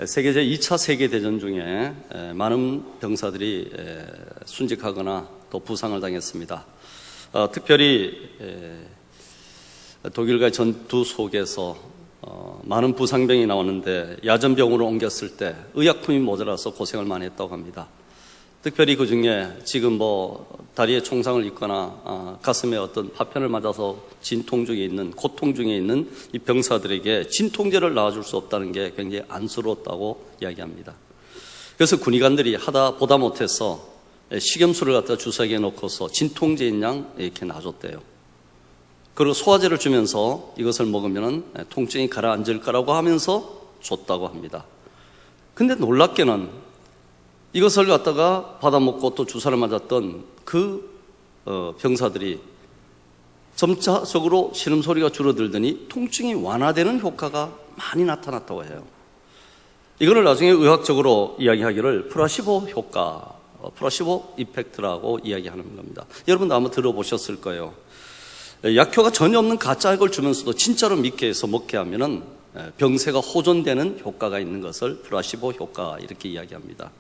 세계 제2차 세계대전 중에 많은 병사들이 순직하거나 또 부상을 당했습니다. 특별히 독일과의 전투 속에서 많은 부상병이 나오는데 야전병으로 옮겼을 때 의약품이 모자라서 고생을 많이 했다고 합니다. 특별히 그 중에 지금 다리에 총상을 입거나 가슴에 어떤 파편을 맞아서 진통 중에 있는, 고통 중에 있는 이 병사들에게 진통제를 놔줄 수 없다는 게 굉장히 안쓰러웠다고 이야기합니다. 그래서 군의관들이 보다 못해서 식염수를 갖다 주사기에 넣고서 진통제인 양 이렇게 놔줬대요. 그리고 소화제를 주면서 이것을 먹으면 통증이 가라앉을 거라고 하면서 줬다고 합니다. 근데 놀랍게는 이것을 갖다가 받아먹고 또 주사를 맞았던 그 병사들이 점차적으로 신음소리가 줄어들더니 통증이 완화되는 효과가 많이 나타났다고 해요. 이거를 나중에 의학적으로 이야기하기를 플라시보 효과, 플라시보 이펙트라고 이야기하는 겁니다. 여러분도 아마 들어보셨을 거예요. 약효가 전혀 없는 가짜 약을 주면서도 진짜로 믿게 해서 먹게 하면은 병세가 호전되는 효과가 있는 것을 플라시보 효과 이렇게 이야기합니다.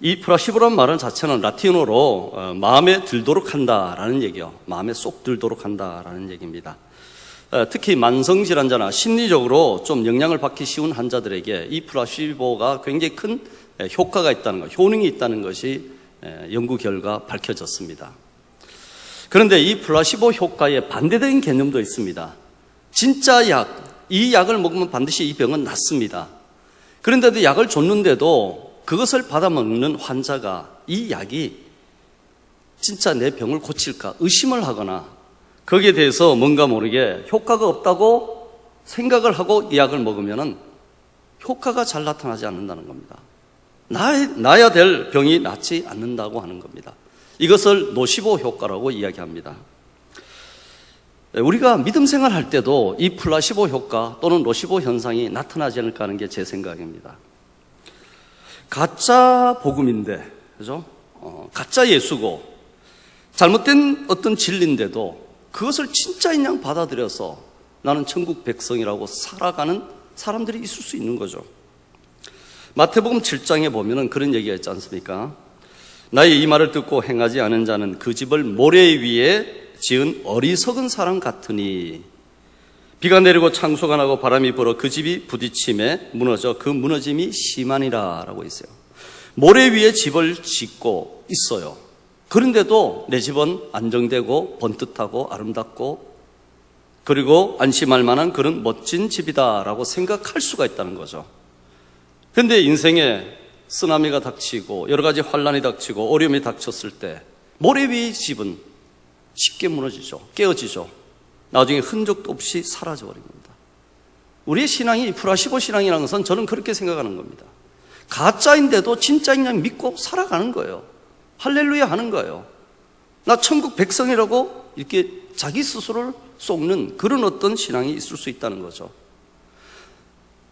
이 플라시보라는 말은 자체는 라틴어로 마음에 들도록 한다라는 얘기요. 마음에 쏙 들도록 한다라는 얘기입니다. 특히 만성질환자나 심리적으로 좀 영향을 받기 쉬운 환자들에게 이 플라시보가 굉장히 큰 효과가 있다는 것, 효능이 있다는 것이 연구 결과 밝혀졌습니다. 그런데 이 플라시보 효과에 반대되는 개념도 있습니다. 진짜 약, 이 약을 먹으면 반드시 이 병은 낫습니다. 그런데도 약을 줬는데도 그것을 받아먹는 환자가 이 약이 진짜 내 병을 고칠까 의심을 하거나 거기에 대해서 뭔가 모르게 효과가 없다고 생각을 하고 이 약을 먹으면 효과가 잘 나타나지 않는다는 겁니다. 나야 될 병이 낫지 않는다고 하는 겁니다. 이것을 노시보 효과라고 이야기합니다. 우리가 믿음 생활할 때도 이 플라시보 효과 또는 노시보 현상이 나타나지 않을까 하는 게 제 생각입니다. 가짜 복음인데, 그죠? 가짜 예수고, 잘못된 어떤 진리인데도 그것을 진짜인 양 받아들여서 나는 천국 백성이라고 살아가는 사람들이 있을 수 있는 거죠. 마태복음 7장에 보면은 그런 얘기가 있지 않습니까? 나의 이 말을 듣고 행하지 않은 자는 그 집을 모래 위에 지은 어리석은 사람 같으니 비가 내리고 창수가 나고 바람이 불어 그 집이 부딪힘에 무너져 그 무너짐이 심하니라 라고 있어요. 모래 위에 집을 짓고 있어요. 그런데도 내 집은 안정되고 번듯하고 아름답고 그리고 안심할 만한 그런 멋진 집이다 라고 생각할 수가 있다는 거죠. 그런데 인생에 쓰나미가 닥치고 여러 가지 환란이 닥치고 어려움이 닥쳤을 때 모래 위의 집은 쉽게 무너지죠. 깨어지죠. 나중에 흔적도 없이 사라져버린 겁니다. 우리의 신앙이 플라시보 신앙이라는 것은 저는 그렇게 생각하는 겁니다. 가짜인데도 진짜인 양 믿고 살아가는 거예요. 할렐루야 하는 거예요. 나 천국 백성이라고 이렇게 자기 스스로를 속는 그런 어떤 신앙이 있을 수 있다는 거죠.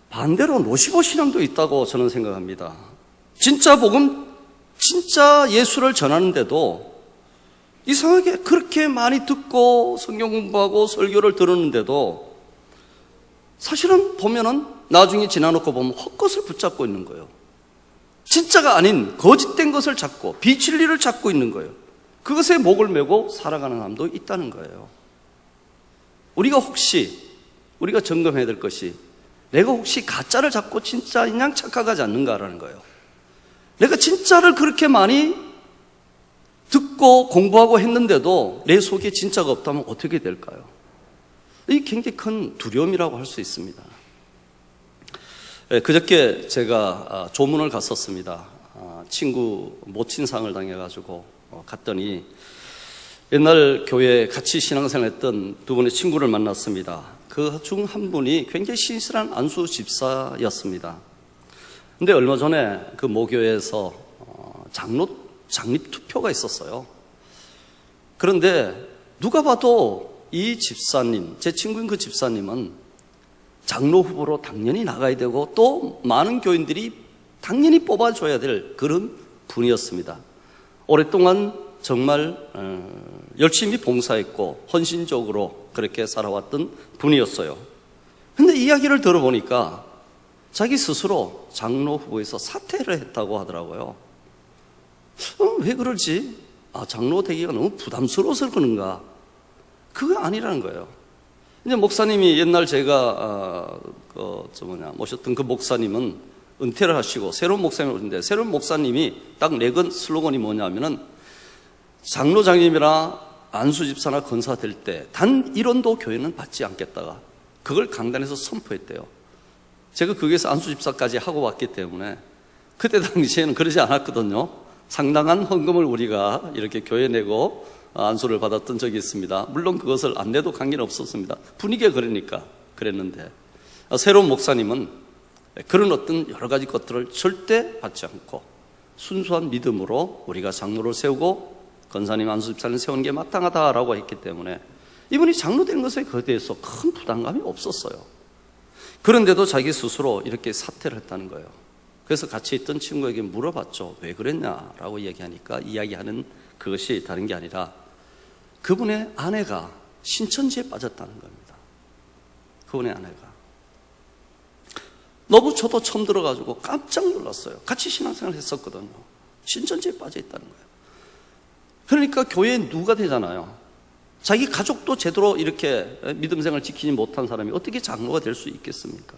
반대로 노시보 신앙도 있다고 저는 생각합니다. 진짜 복음, 진짜 예수를 전하는데도 이상하게 그렇게 많이 듣고 성경 공부하고 설교를 들었는데도 사실은 보면은 나중에 지나놓고 보면 헛것을 붙잡고 있는 거예요. 진짜가 아닌 거짓된 것을 찾고 비진리를 찾고 있는 거예요. 그것에 목을 메고 살아가는 사람도 있다는 거예요. 우리가 점검해야 될 것이 내가 혹시 가짜를 찾고 진짜인 양 착각하지 않는가라는 거예요. 내가 진짜를 그렇게 많이 듣고 공부하고 했는데도 내 속에 진짜가 없다면 어떻게 될까요? 이게 굉장히 큰 두려움이라고 할 수 있습니다. 그저께 제가 조문을 갔었습니다. 친구 모친상을 당해가지고 갔더니 옛날 교회에 같이 신앙생활했던 두 분의 친구를 만났습니다. 그 중 한 분이 굉장히 신실한 안수 집사였습니다. 근데 얼마 전에 그 모교회에서 장립 투표가 있었어요. 그런데 누가 봐도 이 집사님, 제 친구인 그 집사님은 장로 후보로 당연히 나가야 되고 또 많은 교인들이 당연히 뽑아줘야 될 그런 분이었습니다. 오랫동안 정말 열심히 봉사했고 헌신적으로 그렇게 살아왔던 분이었어요. 근데 이야기를 들어보니까 자기 스스로 장로 후보에서 사퇴를 했다고 하더라고요. 왜 그러지? 장로 되기가 너무 부담스러워서 그런가? 그거 아니라는 거예요. 이제 목사님이 옛날 제가 모셨던 그 목사님은 은퇴를 하시고 새로운 목사님이 오는데, 새로운 목사님이 딱 내건 슬로건이 뭐냐면은 장로장님이나 안수집사나 권사 될 때 단 1원도 교회는 받지 않겠다가 그걸 강단에서 선포했대요. 제가 거기에서 안수집사까지 하고 왔기 때문에 그때 당시에는 그러지 않았거든요. 상당한 헌금을 우리가 이렇게 교회 내고 안수를 받았던 적이 있습니다. 물론 그것을 안 내도 관계는 없었습니다. 분위기가 그러니까 그랬는데, 새로운 목사님은 그런 어떤 여러 가지 것들을 절대 받지 않고 순수한 믿음으로 우리가 장로를 세우고 권사님, 안수집사를 세우는 게 마땅하다라고 했기 때문에 이분이 장로 된 것에 그에 대해서 큰 부담감이 없었어요. 그런데도 자기 스스로 이렇게 사퇴를 했다는 거예요. 그래서 같이 있던 친구에게 물어봤죠. 왜 그랬냐라고 이야기하는 그것이 다른 게 아니라 그분의 아내가 신천지에 빠졌다는 겁니다. 그분의 아내가. 너무 저도 처음 들어가지고 깜짝 놀랐어요. 같이 신앙생활을 했었거든요. 신천지에 빠져 있다는 거예요. 그러니까 교회에 누가 되잖아요. 자기 가족도 제대로 이렇게 믿음생활을 지키지 못한 사람이 어떻게 장로가 될 수 있겠습니까?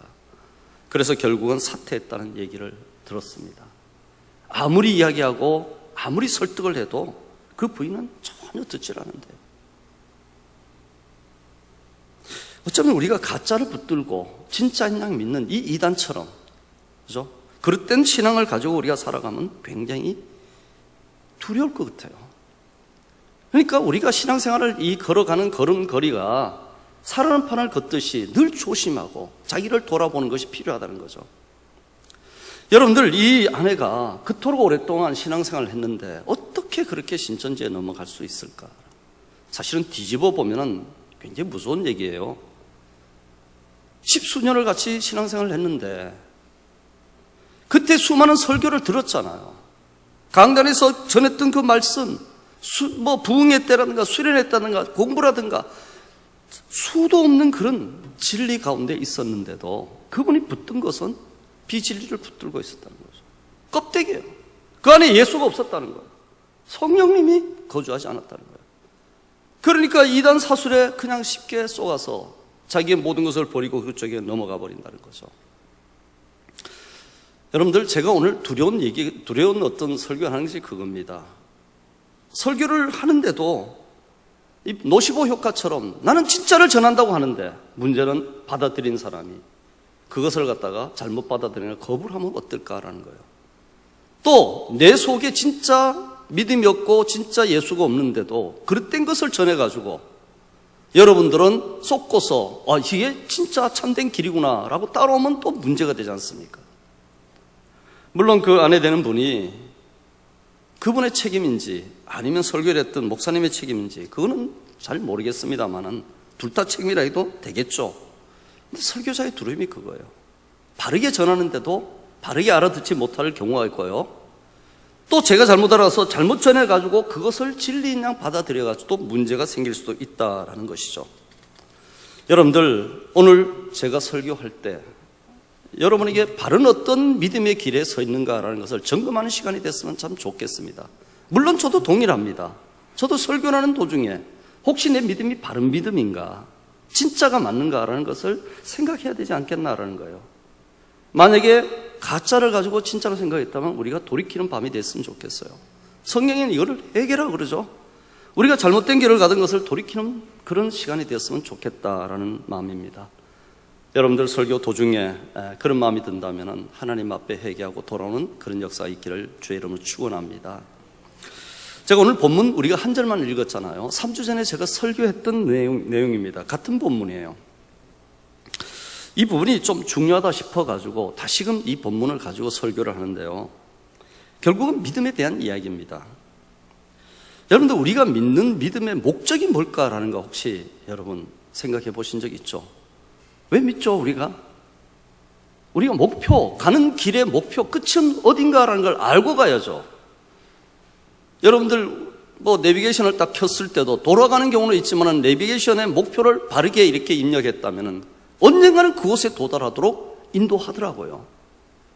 그래서 결국은 사퇴했다는 얘기를 들었습니다. 아무리 이야기하고 아무리 설득을 해도 그 부인은 전혀 듣질 않은데, 어쩌면 우리가 가짜를 붙들고 진짜인 양 믿는 이 이단처럼, 그죠? 그릇된 신앙을 가지고 우리가 살아가면 굉장히 두려울 것 같아요. 그러니까 우리가 신앙생활을 걸어가는 걸음걸이가 살아는 판을 걷듯이 늘 조심하고 자기를 돌아보는 것이 필요하다는 거죠. 여러분들, 이 아내가 그토록 오랫동안 신앙생활을 했는데 어떻게 그렇게 신천지에 넘어갈 수 있을까? 사실은 뒤집어 보면은 굉장히 무서운 얘기예요. 10수년을 같이 신앙생활을 했는데 그때 수많은 설교를 들었잖아요. 강단에서 전했던 그 말씀, 부흥했다든가 수련했다든가 공부라든가 수도 없는 그런 진리 가운데 있었는데도 그분이 붙든 것은 비진리를 붙들고 있었다는 거죠. 껍데기예요. 그 안에 예수가 없었다는 거예요. 성령님이 거주하지 않았다는 거예요. 그러니까 이단 사술에 그냥 쉽게 쏘가서 자기의 모든 것을 버리고 그쪽에 넘어가 버린다는 거죠. 여러분들, 제가 오늘 두려운 어떤 설교를 하는 것이 그겁니다. 설교를 하는데도 이 노시보 효과처럼 나는 진짜를 전한다고 하는데 문제는 받아들인 사람이 그것을 갖다가 잘못 받아들이나 거부를 하면 어떨까라는 거예요. 또 내 속에 진짜 믿음이 없고 진짜 예수가 없는데도 그릇된 것을 전해가지고 여러분들은 쏟고서 이게 진짜 참된 길이구나 라고 따라오면 또 문제가 되지 않습니까? 물론 그 아내 되는 분이 그분의 책임인지 아니면 설교를 했던 목사님의 책임인지 그거는 잘 모르겠습니다만은 둘 다 책임이라 해도 되겠죠. 근데 설교자의 두려움이 그거예요. 바르게 전하는데도 바르게 알아듣지 못할 경우가 있고요. 또 제가 잘못 알아서 잘못 전해가지고 그것을 진리인 양 받아들여가지고 또 문제가 생길 수도 있다라는 것이죠. 여러분들, 오늘 제가 설교할 때 여러분에게 바른 어떤 믿음의 길에 서 있는가라는 것을 점검하는 시간이 됐으면 참 좋겠습니다. 물론 저도 동일합니다. 저도 설교하는 도중에 혹시 내 믿음이 바른 믿음인가, 진짜가 맞는가라는 것을 생각해야 되지 않겠나라는 거예요. 만약에 가짜를 가지고 진짜로 생각했다면 우리가 돌이키는 밤이 됐으면 좋겠어요. 성경에는 이거를 해결하라고 그러죠. 우리가 잘못된 길을 가던 것을 돌이키는 그런 시간이 되었으면 좋겠다라는 마음입니다. 여러분들 설교 도중에 그런 마음이 든다면 하나님 앞에 회개하고 돌아오는 그런 역사가 있기를 주의 이름으로 축원합니다. 제가 오늘 본문 우리가 한 절만 읽었잖아요. 3주 전에 제가 설교했던 내용입니다. 같은 본문이에요. 이 부분이 좀 중요하다 싶어가지고 다시금 이 본문을 가지고 설교를 하는데요. 결국은 믿음에 대한 이야기입니다. 여러분들, 우리가 믿는 믿음의 목적이 뭘까라는 거 혹시 여러분 생각해 보신 적 있죠? 왜 믿죠, 우리가? 우리가 가는 길의 목표, 끝은 어딘가라는 걸 알고 가야죠. 여러분들, 내비게이션을 딱 켰을 때도 돌아가는 경우는 있지만 내비게이션의 목표를 바르게 이렇게 입력했다면 언젠가는 그곳에 도달하도록 인도하더라고요.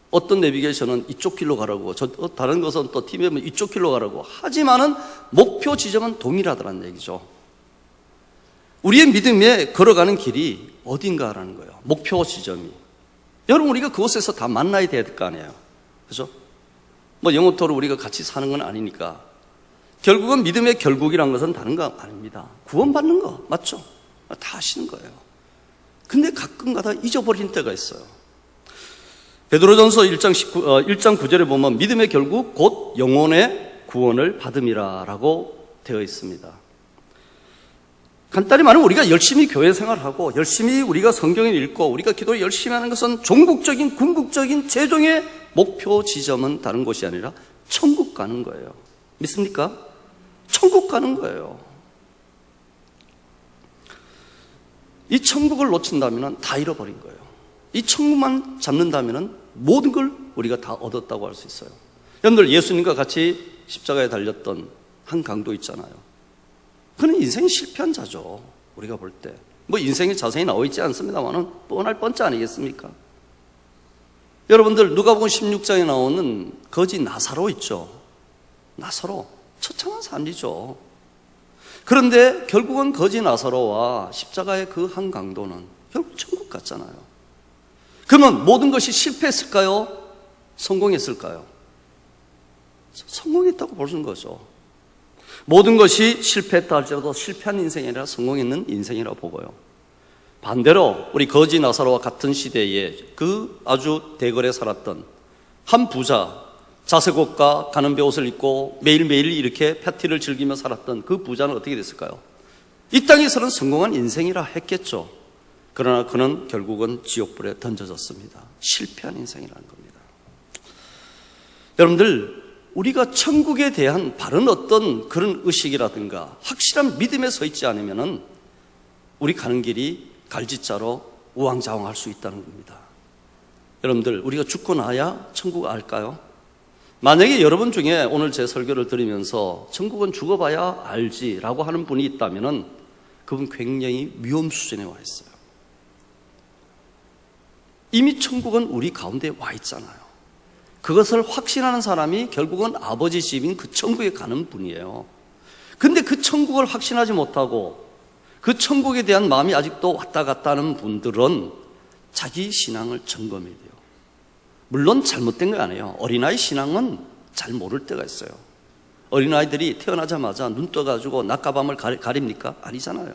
어떤 내비게이션은 이쪽 길로 가라고, 다른 것은 또 팀에는 이쪽 길로 가라고. 하지만은 목표 지점은 동일하다는 얘기죠. 우리의 믿음에 걸어가는 길이 어딘가라는 거예요. 목표 지점이. 여러분, 우리가 그곳에서 다 만나야 될 거 아니에요. 그죠? 뭐 영원토록 우리가 같이 사는 건 아니니까. 결국은 믿음의 결국이란 것은 다른 거 아닙니다. 구원받는 거 맞죠? 다 아시는 거예요. 근데 가끔가다 잊어버리는 때가 있어요. 베드로전서 1장 9절에 보면 믿음의 결국 곧 영혼의 구원을 받음이라라고 되어 있습니다. 간단히 말하면 우리가 열심히 교회 생활하고 열심히 우리가 성경을 읽고 우리가 기도를 열심히 하는 것은 종국적인 궁극적인 최종의 목표 지점은 다른 곳이 아니라 천국 가는 거예요. 믿습니까? 천국 가는 거예요. 이 천국을 놓친다면 다 잃어버린 거예요. 이 천국만 잡는다면 모든 걸 우리가 다 얻었다고 할 수 있어요. 여러분들 예수님과 같이 십자가에 달렸던 한 강도 있잖아요. 그는 인생이 실패한 자죠. 우리가 볼 때. 뭐 인생이 자세히 나와 있지 않습니다만은 뻔할 뻔짜 아니겠습니까? 여러분들 누가복음 16장에 나오는 거지 나사로 있죠. 나사로. 처참한 삶이죠. 그런데 결국은 거지 나사로와 십자가의 그 한 강도는 결국 천국 갔잖아요. 그러면 모든 것이 실패했을까요? 성공했을까요? 성공했다고 보는 거죠. 모든 것이 실패했다 할지라도 실패한 인생이 아니라 성공했는 인생이라고 보고요. 반대로 우리 거지 나사로와 같은 시대에 그 아주 대궐에 살았던 한 부자, 자색 옷과 가는배 옷을 입고 매일매일 이렇게 파티를 즐기며 살았던 그 부자는 어떻게 됐을까요? 이 땅에서는 성공한 인생이라 했겠죠. 그러나 그는 결국은 지옥불에 던져졌습니다. 실패한 인생이라는 겁니다. 여러분들, 우리가 천국에 대한 바른 어떤 그런 의식이라든가 확실한 믿음에 서 있지 않으면은 우리 가는 길이 갈짓자로 우왕좌왕할 수 있다는 겁니다. 여러분들, 우리가 죽고 나야 천국 알까요? 만약에 여러분 중에 오늘 제 설교를 들으면서 천국은 죽어봐야 알지라고 하는 분이 있다면은 그분 굉장히 위험 수준에 와 있어요. 이미 천국은 우리 가운데 와 있잖아요. 그것을 확신하는 사람이 결국은 아버지 집인 그 천국에 가는 분이에요. 근데 그 천국을 확신하지 못하고 그 천국에 대한 마음이 아직도 왔다 갔다 하는 분들은 자기 신앙을 점검해야 돼요. 물론 잘못된 거 아니에요. 어린아이 신앙은 잘 모를 때가 있어요. 어린아이들이 태어나자마자 눈 떠가지고 낮과 밤을 가립니까? 아니잖아요.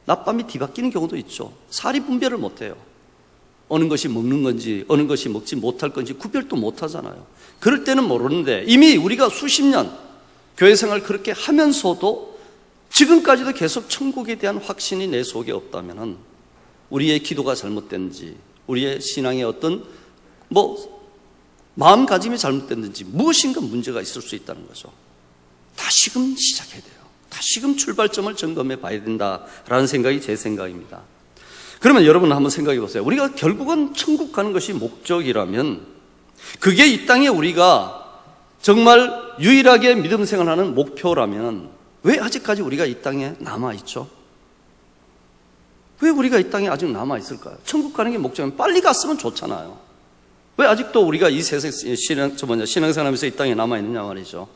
낮밤이 뒤바뀌는 경우도 있죠. 사리 분별을 못해요. 어느 것이 먹는 건지 어느 것이 먹지 못할 건지 구별도 못하잖아요. 그럴 때는 모르는데 이미 우리가 수십 년 교회 생활 그렇게 하면서도 지금까지도 계속 천국에 대한 확신이 내 속에 없다면 우리의 기도가 잘못된지 우리의 신앙의 어떤 마음가짐이 잘못됐는지 무엇인가 문제가 있을 수 있다는 거죠. 다시금 시작해야 돼요. 다시금 출발점을 점검해 봐야 된다라는 생각이 제 생각입니다. 그러면 여러분 한번 생각해 보세요. 우리가 결국은 천국 가는 것이 목적이라면 그게 이 땅에 우리가 정말 유일하게 믿음 생활하는 목표라면 왜 아직까지 우리가 이 땅에 남아있죠? 왜 우리가 이 땅에 아직 남아있을까요? 천국 가는 게 목적이면 빨리 갔으면 좋잖아요. 왜 아직도 우리가 이 세상 신앙생활하면서 이 땅에 남아있느냐 말이죠.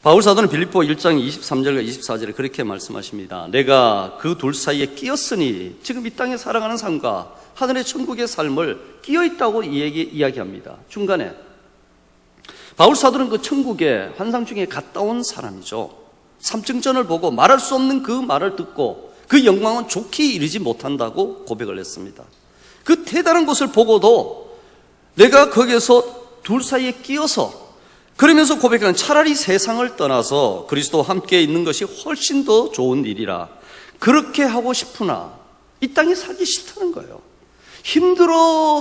바울 사도는 빌립보 1장 23절과 24절에 그렇게 말씀하십니다. 내가 그 둘 사이에 끼었으니 지금 이 땅에 살아가는 삶과 하늘의 천국의 삶을 끼어있다고 이야기합니다. 중간에 바울 사도는 그 천국의 환상 중에 갔다 온 사람이죠. 삼층전을 보고 말할 수 없는 그 말을 듣고 그 영광은 좋게 이르지 못한다고 고백을 했습니다. 그 대단한 것을 보고도 내가 거기에서 둘 사이에 끼어서 그러면서 고백하는 차라리 세상을 떠나서 그리스도와 함께 있는 것이 훨씬 더 좋은 일이라 그렇게 하고 싶으나 이 땅에 살기 싫다는 거예요.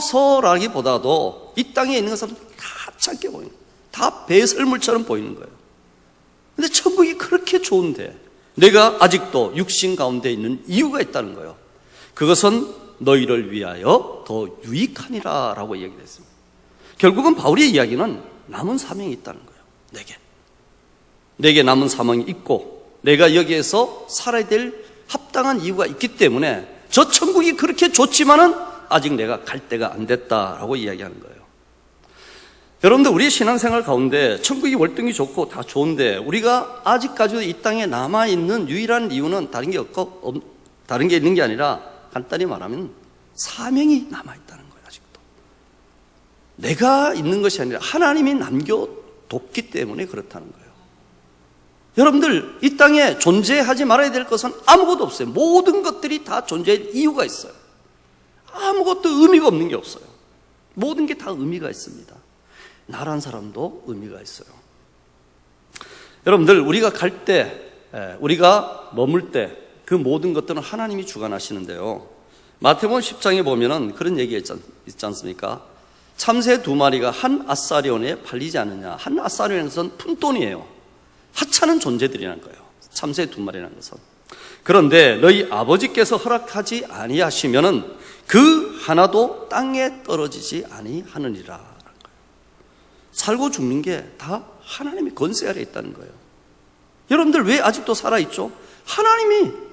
힘들어서라기보다도 이 땅에 있는 것은 다 작게 보이는 거예요. 다 배설물처럼 보이는 거예요. 근데 천국이 그렇게 좋은데 내가 아직도 육신 가운데 있는 이유가 있다는 거예요. 그것은 너희를 위하여 더 유익하니라 라고 이야기를 했습니다. 결국은 바울의 이야기는 남은 사명이 있다는 거예요. 내게 남은 사명이 있고 내가 여기에서 살아야 될 합당한 이유가 있기 때문에 저 천국이 그렇게 좋지만은 아직 내가 갈 때가 안 됐다라고 이야기하는 거예요. 여러분들, 우리의 신앙생활 가운데 천국이 월등히 좋고 다 좋은데 우리가 아직까지도 이 땅에 남아있는 유일한 이유는 다른 게 있는 게 아니라 간단히 말하면 사명이 남아있다는 거예요. 아직도 내가 있는 것이 아니라 하나님이 남겨뒀기 때문에 그렇다는 거예요. 여러분들, 이 땅에 존재하지 말아야 될 것은 아무것도 없어요. 모든 것들이 다 존재할 이유가 있어요. 아무것도 의미가 없는 게 없어요. 모든 게 다 의미가 있습니다. 나란 사람도 의미가 있어요. 여러분들, 우리가 갈 때, 우리가 머물 때 그 모든 것들은 하나님이 주관하시는데요. 마태복음 10장에 보면은 그런 얘기 있지 않습니까? 참새 2마리가 한 아사리온에 팔리지 않느냐. 한 아사리온은 푼돈이에요. 하찮은 존재들이라는 거예요. 참새 2마리라는 것은. 그런데 너희 아버지께서 허락하지 아니하시면은 그 하나도 땅에 떨어지지 아니하느니라. 살고 죽는 게 다 하나님의 권세 아래 있다는 거예요. 여러분들, 왜 아직도 살아있죠? 하나님이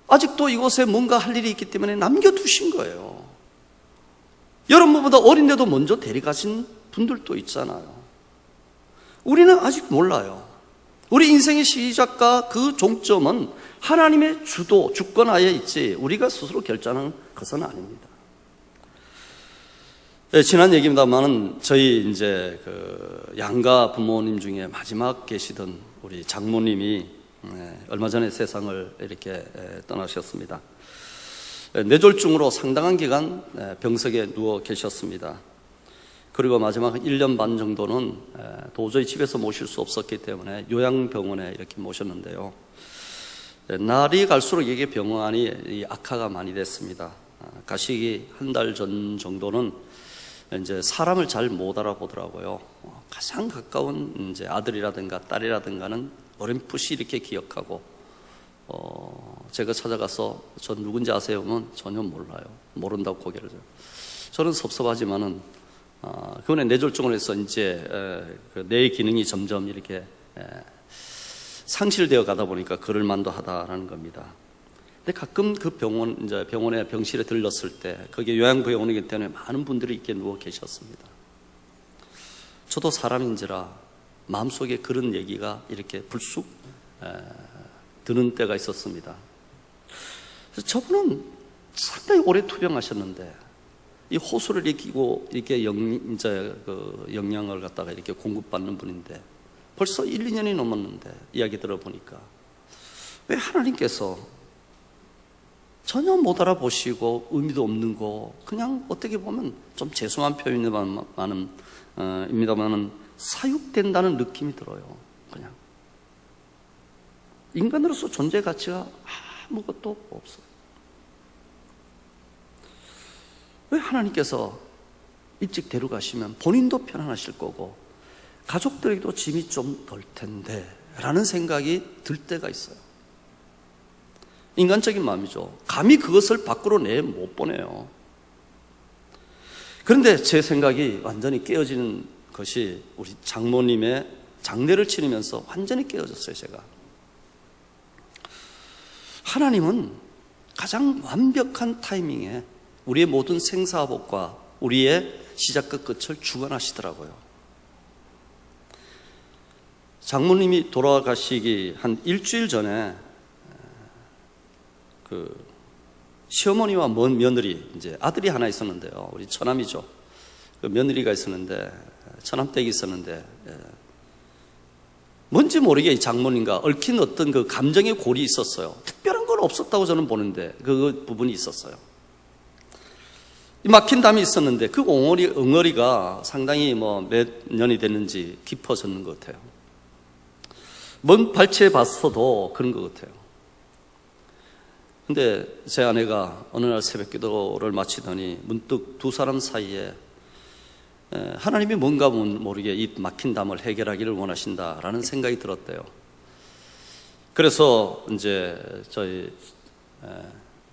아직도 이곳에 뭔가 할 일이 있기 때문에 남겨두신 거예요. 여러분보다 어린데도 먼저 데려가신 분들도 있잖아요. 우리는 아직 몰라요. 우리 인생의 시작과 그 종점은 하나님의 주권하에 있지 우리가 스스로 결정하는 것은 아닙니다. 지난 얘기입니다만은 저희 이제 양가 부모님 중에 마지막 계시던 우리 장모님이 얼마 전에 세상을 이렇게 떠나셨습니다. 뇌졸중으로 상당한 기간 병석에 누워 계셨습니다. 그리고 마지막 1년 반 정도는 도저히 집에서 모실 수 없었기 때문에 요양병원에 이렇게 모셨는데요. 날이 갈수록 이게 병원이 악화가 많이 됐습니다. 가시기 한 달 전 정도는 이제 사람을 잘 못 알아보더라고요. 가장 가까운 이제 아들이라든가 딸이라든가는 어렴풋이 이렇게 기억하고, 제가 찾아가서 전 누군지 아세요? 하면 전혀 몰라요. 모른다고 고개를 들어요. 저는 섭섭하지만은, 그분의 뇌졸중을 해서 이제, 뇌 기능이 점점 이렇게, 상실되어 가다 보니까 그럴 만도 하다라는 겁니다. 근데 가끔 그 병원에 병실에 들렀을 때, 거기에 요양병원이기 때문에 많은 분들이 이렇게 누워 계셨습니다. 저도 사람인지라 마음속에 그런 얘기가 이렇게 불쑥 드는 때가 있었습니다. 그래서 저분은 상당히 오래 투병하셨는데 이 호수를 익히고 이렇게 영양을 갖다가 이렇게 공급받는 분인데 벌써 1, 2년이 넘었는데 이야기 들어보니까 왜 하나님께서 전혀 못 알아보시고 의미도 없는 거 그냥 어떻게 보면 좀 죄송한 표현입니다만은 사육된다는 느낌이 들어요. 그냥 인간으로서 존재 가치가 아무것도 없어요. 왜 하나님께서 일찍 데려가시면 본인도 편안하실 거고 가족들에게도 짐이 좀 덜 텐데 라는 생각이 들 때가 있어요. 인간적인 마음이죠. 감히 그것을 밖으로 못 보내요. 그런데 제 생각이 완전히 깨어지는 것이 우리 장모님의 장례를 치르면서 완전히 깨어졌어요. 제가 하나님은 가장 완벽한 타이밍에 우리의 모든 생사복과 우리의 시작과 끝을 주관하시더라고요. 장모님이 돌아가시기 한 일주일 전에 시어머니와 먼 며느리, 이제 아들이 하나 있었는데요. 우리 처남이죠. 그 며느리가 있었는데, 처남댁이 있었는데, 뭔지 모르게 이 장모님과 얽힌 어떤 그 감정의 골이 있었어요. 특별한 건 없었다고 저는 보는데, 그 부분이 있었어요. 이 막힌 담이 있었는데, 그 엉어리가 상당히 몇 년이 됐는지 깊어졌는 것 같아요. 먼 발치에 봤어도 그런 것 같아요. 근데 제 아내가 어느 날 새벽 기도를 마치더니 문득 두 사람 사이에 하나님이 뭔가 모르게 이 막힌 담을 해결하기를 원하신다라는 생각이 들었대요. 그래서 이제 저희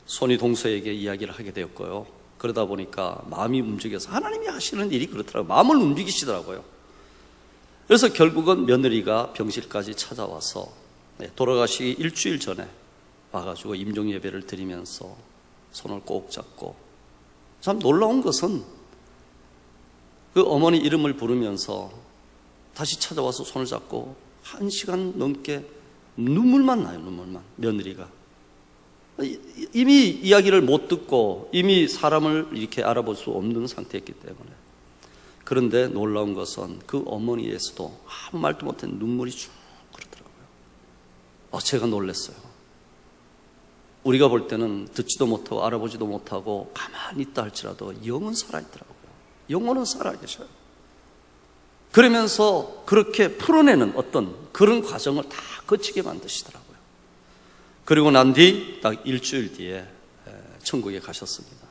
손이 동서에게 이야기를 하게 되었고요. 그러다 보니까 마음이 움직여서 하나님이 하시는 일이 그렇더라고요. 마음을 움직이시더라고요. 그래서 결국은 며느리가 병실까지 찾아와서 돌아가시기 일주일 전에 와가지고 임종 예배를 드리면서 손을 꼭 잡고 참 놀라운 것은 그 어머니 이름을 부르면서 다시 찾아와서 손을 잡고 1시간 넘게 눈물만 나요. 눈물만. 며느리가 이미 이야기를 못 듣고 이미 사람을 이렇게 알아볼 수 없는 상태였기 때문에. 그런데 놀라운 것은 그 어머니에서도 아무 말도 못한 눈물이 쭉 흐르더라고요. 제가 놀랐어요. 우리가 볼 때는 듣지도 못하고 알아보지도 못하고 가만히 있다 할지라도 영은 살아있더라고요. 영혼은 살아계셔요. 그러면서 그렇게 풀어내는 어떤 그런 과정을 다 거치게 만드시더라고요. 그리고 난 뒤 딱 일주일 뒤에 천국에 가셨습니다.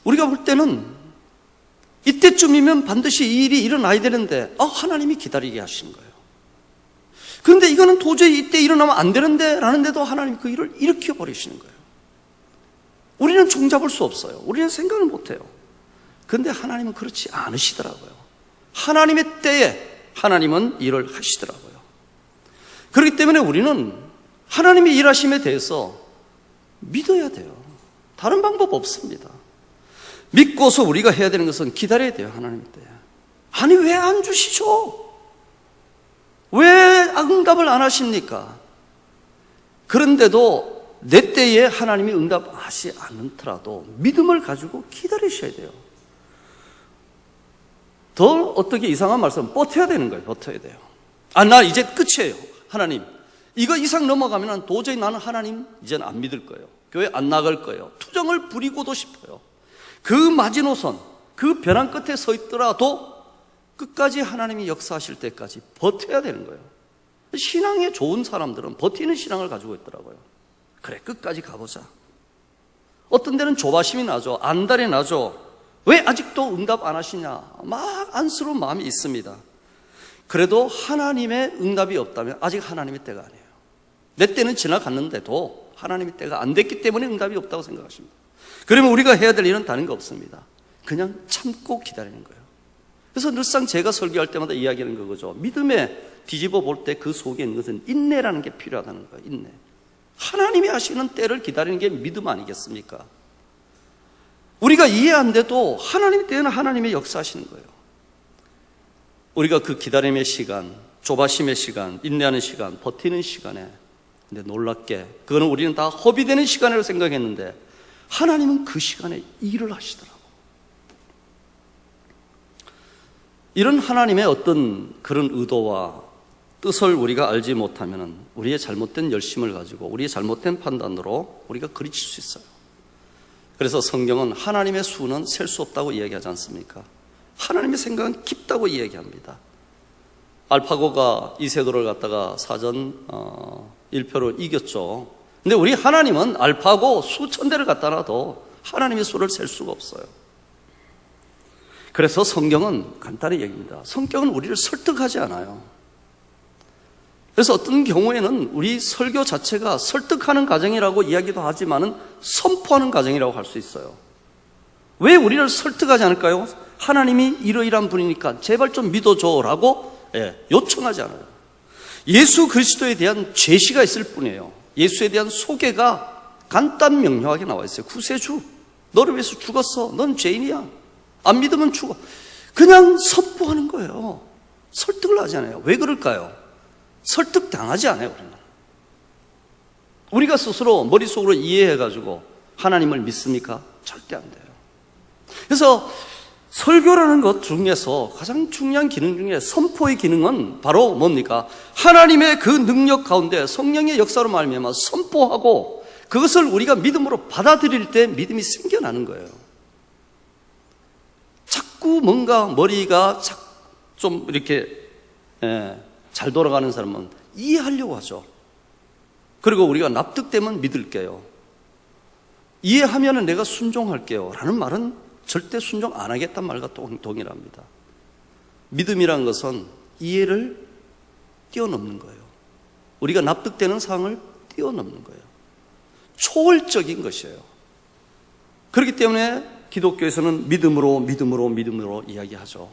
우리가 볼 때는 이때쯤이면 반드시 이 일이 일어나야 되는데 하나님이 기다리게 하시는 거예요. 그런데 이거는 도저히 이때 일어나면 안 되는데 라는데도 하나님이 그 일을 일으켜 버리시는 거예요. 우리는 종잡을 수 없어요. 우리는 생각을 못해요. 그런데 하나님은 그렇지 않으시더라고요. 하나님의 때에 하나님은 일을 하시더라고요. 그렇기 때문에 우리는 하나님의 일하심에 대해서 믿어야 돼요. 다른 방법 없습니다. 믿고서 우리가 해야 되는 것은 기다려야 돼요. 하나님의 때에. 아니 왜 안 주시죠? 왜 응답을 안 하십니까? 그런데도 내 때에 하나님이 응답하지 않더라도 믿음을 가지고 기다리셔야 돼요. 더 어떻게 이상한 말씀, 버텨야 되는 거예요. 버텨야 돼요. 나 이제 끝이에요. 하나님, 이거 이상 넘어가면 도저히 나는 하나님 이제는 안 믿을 거예요. 교회 안 나갈 거예요. 투정을 부리고도 싶어요. 그 마지노선, 그 벼랑 끝에 서 있더라도 끝까지 하나님이 역사하실 때까지 버텨야 되는 거예요. 신앙에 좋은 사람들은 버티는 신앙을 가지고 있더라고요. 그래, 끝까지 가보자. 어떤 데는 조바심이 나죠. 안달이 나죠. 왜 아직도 응답 안 하시냐, 막 안쓰러운 마음이 있습니다. 그래도 하나님의 응답이 없다면 아직 하나님의 때가 아니에요. 내 때는 지나갔는데도 하나님의 때가 안 됐기 때문에 응답이 없다고 생각하십니다. 그러면 우리가 해야 될 일은 다른 거 없습니다. 그냥 참고 기다리는 거예요. 그래서 늘상 제가 설교할 때마다 이야기하는 거죠. 믿음에 뒤집어 볼 때 그 속에 있는 것은 인내라는 게 필요하다는 거예요. 인내. 하나님이 하시는 때를 기다리는 게 믿음 아니겠습니까? 우리가 이해 안 돼도 하나님의 때는 하나님의 역사하시는 거예요. 우리가 그 기다림의 시간, 조바심의 시간, 인내하는 시간, 버티는 시간에, 근데 놀랍게 그거는 우리는 다 허비되는 시간이라고 생각했는데 하나님은 그 시간에 일을 하시더라고요. 이런 하나님의 어떤 그런 의도와 뜻을 우리가 알지 못하면 우리의 잘못된 열심을 가지고 우리의 잘못된 판단으로 우리가 그리칠 수 있어요. 그래서 성경은 하나님의 수는 셀 수 없다고 이야기하지 않습니까? 하나님의 생각은 깊다고 이야기합니다. 알파고가 이세돌을 갖다가 사전 1표로 이겼죠. 근데 우리 하나님은 알파고 수천 대를 갖다 놔도 하나님의 수를 셀 수가 없어요. 그래서 성경은 간단히 얘기합니다. 성경은 우리를 설득하지 않아요. 그래서 어떤 경우에는 우리 설교 자체가 설득하는 과정이라고 이야기도 하지만은 선포하는 과정이라고 할 수 있어요. 왜 우리를 설득하지 않을까요? 하나님이 이러이러한 분이니까 제발 좀 믿어줘라고 요청하지 않아요. 예수 그리스도에 대한 제시가 있을 뿐이에요. 예수에 대한 소개가 간단 명료하게 나와 있어요. 구세주, 너를 위해서 죽었어. 넌 죄인이야. 안 믿으면 죽어. 그냥 선포하는 거예요. 설득을 하지 않아요. 왜 그럴까요? 설득당하지 않아요. 우리가 스스로 머릿속으로 이해해가지고 하나님을 믿습니까? 절대 안 돼요. 그래서 설교라는 것 중에서 가장 중요한 기능 중에 선포의 기능은 바로 뭡니까? 하나님의 그 능력 가운데 성령의 역사로 말미암아 선포하고 그것을 우리가 믿음으로 받아들일 때 믿음이 생겨나는 거예요. 자꾸 뭔가 머리가 좀 이렇게 잘 돌아가는 사람은 이해하려고 하죠. 그리고 우리가 납득되면 믿을게요. 이해하면 내가 순종할게요 라는 말은 절대 순종 안 하겠다는 말과 동일합니다. 믿음이란 것은 이해를 뛰어넘는 거예요. 우리가 납득되는 상황을 뛰어넘는 거예요. 초월적인 것이에요. 그렇기 때문에 기독교에서는 믿음으로 이야기하죠.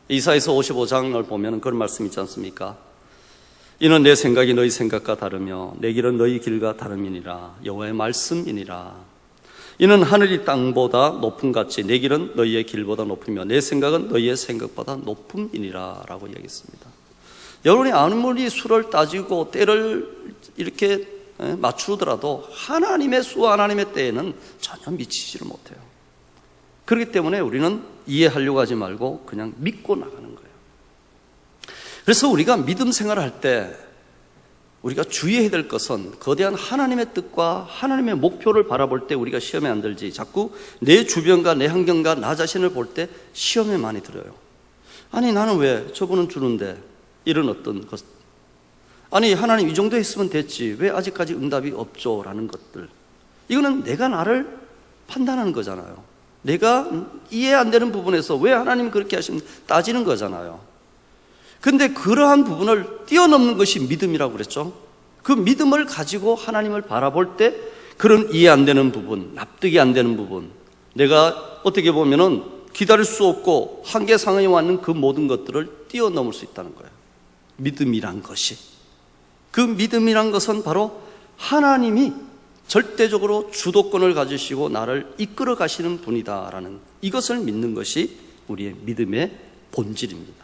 이사야서 55장을 보면 그런 말씀 있지 않습니까? 이는 내 생각이 너희 생각과 다르며 내 길은 너희 길과 다름이니라. 여호와의 말씀이니라. 이는 하늘이 땅보다 높음 같이 내 길은 너희의 길보다 높으며 내 생각은 너희의 생각보다 높음이니라 라고 이야기했습니다. 여러분이 아무리 수를 따지고 때를 이렇게 맞추더라도 하나님의 수, 하나님의 때에는 전혀 미치지를 못해요. 그렇기 때문에 우리는 이해하려고 하지 말고 그냥 믿고 나가는 거예요. 그래서 우리가 믿음 생활을 할 때 우리가 주의해야 될 것은 거대한 하나님의 뜻과 하나님의 목표를 바라볼 때 우리가 시험에 안 들지, 자꾸 내 주변과 내 환경과 나 자신을 볼 때 시험에 많이 들어요. 아니 나는 왜 저분은 주는데 이런 어떤 것, 아니 하나님 이 정도 했으면 됐지 왜 아직까지 응답이 없죠? 라는 것들, 이거는 내가 나를 판단하는 거잖아요. 내가 이해 안 되는 부분에서 왜 하나님이 그렇게 하시면 따지는 거잖아요. 근데 그러한 부분을 뛰어넘는 것이 믿음이라고 그랬죠. 그 믿음을 가지고 하나님을 바라볼 때 그런 이해 안 되는 부분, 납득이 안 되는 부분, 내가 어떻게 보면은 기다릴 수 없고 한계 상황에 왔는 그 모든 것들을 뛰어넘을 수 있다는 거예요. 믿음이란 것이, 그 믿음이란 것은 바로 하나님이 절대적으로 주도권을 가지시고 나를 이끌어 가시는 분이다라는 이것을 믿는 것이 우리의 믿음의 본질입니다.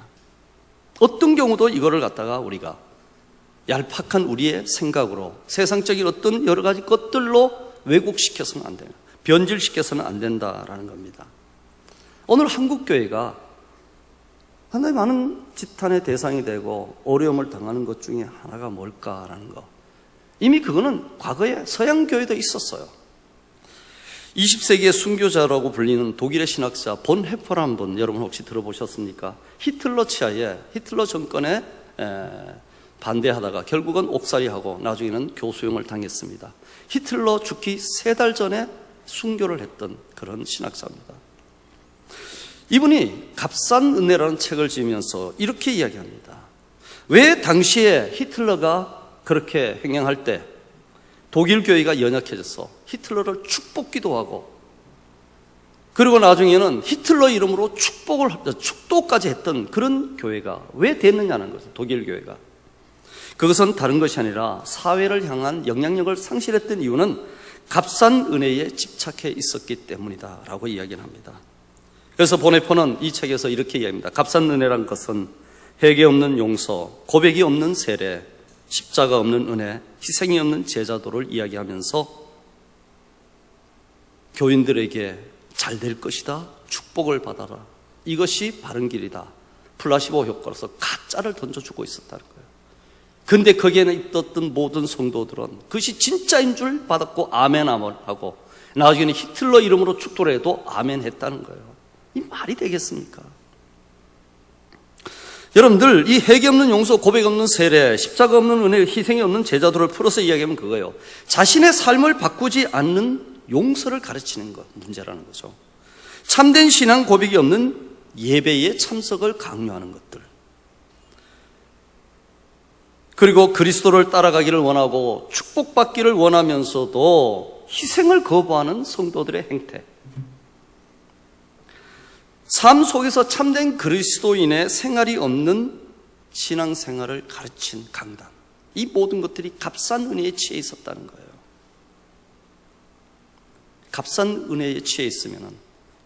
어떤 경우도 이거를 갖다가 우리가 얄팍한 우리의 생각으로 세상적인 어떤 여러 가지 것들로 왜곡시켜서는 안 돼요. 변질시켜서는 안 된다라는 겁니다. 오늘 한국교회가 상당히 많은 지탄의 대상이 되고 어려움을 당하는 것 중에 하나가 뭘까라는 거, 이미 그거는 과거에 서양교회도 있었어요. 20세기의 순교자라고 불리는 독일의 신학자 본 헤퍼라는 분, 여러분 혹시 들어보셨습니까? 히틀러 치하에, 히틀러 정권에 반대하다가 결국은 옥살이하고 나중에는 교수형을 당했습니다. 히틀러 죽기 3달 전에 순교를 했던 그런 신학자입니다. 이분이 값싼 은혜라는 책을 지으면서 이렇게 이야기합니다. 왜 당시에 히틀러가 그렇게 행행할 때 독일 교회가 연약해져서 히틀러를 축복기도 하고, 그리고 나중에는 히틀러 이름으로 축도까지 했던 그런 교회가 왜 됐느냐는 거죠. 독일 교회가. 그것은 다른 것이 아니라 사회를 향한 영향력을 상실했던 이유는 값싼 은혜에 집착해 있었기 때문이다 라고 이야기를 합니다. 그래서 보네포는 이 책에서 이렇게 이야기합니다. 값싼 은혜란 것은 회개 없는 용서, 고백이 없는 세례, 십자가 없는 은혜, 희생이 없는 제자도를 이야기하면서 교인들에게 잘 될 것이다, 축복을 받아라, 이것이 바른 길이다, 플라시보 효과로서 가짜를 던져주고 있었다는 거예요. 근데 거기에는 있었던 모든 성도들은 그것이 진짜인 줄 받았고 아멘 하고, 나중에는 히틀러 이름으로 축도를 해도 아멘 했다는 거예요. 이 말이 되겠습니까? 여러분들, 이 회개 없는 용서, 고백 없는 세례, 십자가 없는 은혜, 희생이 없는 제자도를 풀어서 이야기하면 그거예요. 자신의 삶을 바꾸지 않는 용서를 가르치는 것, 문제라는 거죠. 참된 신앙 고백이 없는 예배에 참석을 강요하는 것들, 그리고 그리스도를 따라가기를 원하고 축복받기를 원하면서도 희생을 거부하는 성도들의 행태, 삶 속에서 참된 그리스도인의 생활이 없는 신앙생활을 가르친 강단, 이 모든 것들이 값싼 은혜에 취해 있었다는 거예요. 값싼 은혜에 취해 있으면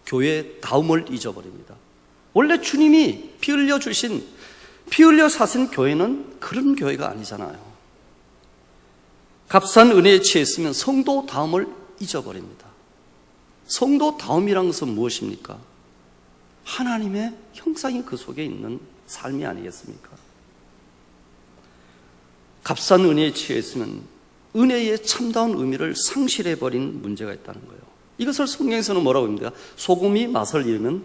교회의 다움을 잊어버립니다. 원래 주님이 피 흘려 사신 교회는 그런 교회가 아니잖아요. 값싼 은혜에 취해 있으면 성도 다움을 잊어버립니다. 성도 다움이란 것은 무엇입니까? 하나님의 형상이 그 속에 있는 삶이 아니겠습니까? 값싼 은혜에 취해 있으면 은혜의 참다운 의미를 상실해버린 문제가 있다는 거예요. 이것을 성경에서는 뭐라고 합니까? 소금이 맛을 잃으면